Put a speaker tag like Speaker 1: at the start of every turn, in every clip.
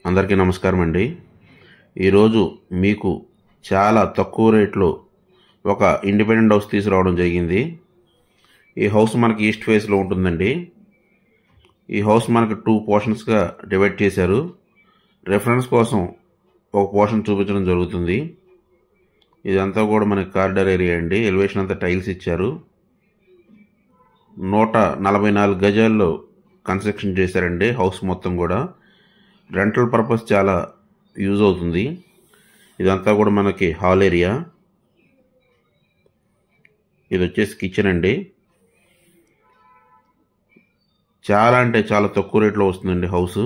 Speaker 1: అందరికీ నమస్కారం అండి. ఈరోజు మీకు చాలా తక్కువ రేట్లో ఒక ఇండిపెండెంట్ హౌస్ తీసుకురావడం జరిగింది. ఈ హౌస్ మనకి ఈస్ట్ ఫేస్లో ఉంటుందండి. ఈ హౌస్ మనకి 2 పోర్షన్స్గా డివైడ్ చేశారు. రెఫరెన్స్ కోసం ఒక పోర్షన్ చూపించడం జరుగుతుంది. ఇదంతా కూడా మనకి కారిడార్ ఏరియా అండి. ఎలివేషన్ అంతా టైల్స్ ఇచ్చారు. 144 గజాల్లో కన్స్ట్రక్షన్ చేశారండి. హౌస్ మొత్తం కూడా రెంటల్ పర్పస్ చాలా యూజ్ అవుతుంది. ఇదంతా కూడా మనకి హాల్ ఏరియా. ఇది వచ్చేసి కిచెన్ అండి. చాలా అంటే చాలా తక్కువ రేట్లో వస్తుందండి హౌస్.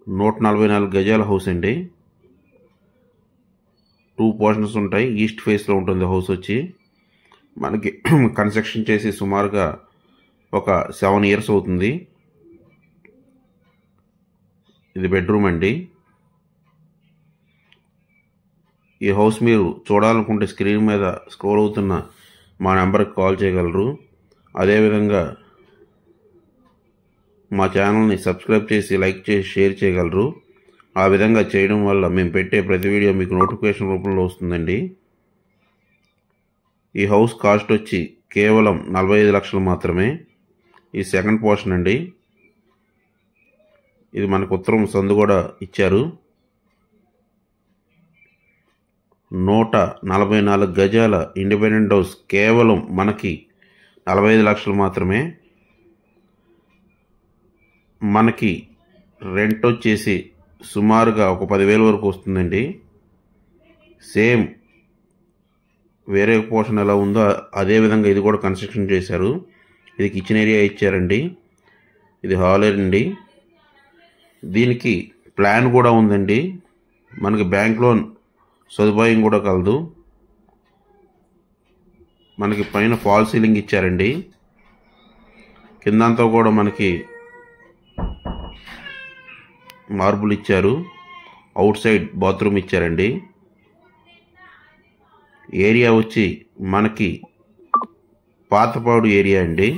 Speaker 1: 144 గజాల హౌస్ అండి. 2 పోర్షన్స్ ఉంటాయి. ఈస్ట్ ఫేస్లో ఉంటుంది హౌస్ వచ్చి. మనకి కన్స్ట్రక్షన్ చేసి సుమారుగా ఒక 7 ఇయర్స్ అవుతుంది. ఇది బెడ్రూమ్ అండి. ఈ హౌస్ మీరు చూడాలనుకుంటే స్క్రీన్ మీద స్క్రోల్ అవుతున్న మా నెంబర్కి కాల్ చేయగలరు. అదేవిధంగా మా ఛానల్ని సబ్స్క్రైబ్ చేసి లైక్ చేసి షేర్ చేయగలరు. ఆ విధంగా చేయడం వల్ల మేము పెట్టే ప్రతి వీడియో మీకు నోటిఫికేషన్ రూపంలో వస్తుందండి. ఈ హౌస్ కాస్ట్ వచ్చి కేవలం 45 లక్షలు మాత్రమే. ఈ సెకండ్ పోర్షన్ అండి. ఇది మనకు ఉత్తరం సందు కూడా ఇచ్చారు. 144 గజాల ఇండిపెండెంట్ హౌస్ కేవలం మనకి 45 లక్షలు మాత్రమే. మనకి రెంట్ వచ్చేసి సుమారుగా ఒక 10,000 వరకు వస్తుందండి. సేమ్ వేరే పోర్షన్ ఎలా ఉందో అదేవిధంగా ఇది కూడా కన్స్ట్రక్షన్ చేశారు. ఇది కిచెన్ ఏరియా ఇచ్చారండి. ఇది హాల్ అండి. దీనికి ప్లాన్ కూడా ఉందండి. మనకి బ్యాంక్ లోన్ సదుపాయం కూడా కలదు. మనకి పైన ఫాల్ సీలింగ్ ఇచ్చారండి. కిందంతా కూడా మనకి మార్బుల్ ఇచ్చారు. అవుట్ సైడ్ బాత్రూమ్ ఇచ్చారండి. ఏరియా వచ్చి మనకి పాతపాడు ఏరియా అండి.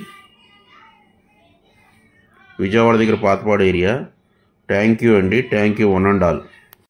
Speaker 1: విజయవాడ దగ్గర పాతపాడు ఏరియా. థ్యాంక్ యూ అండి. Thank you one and all.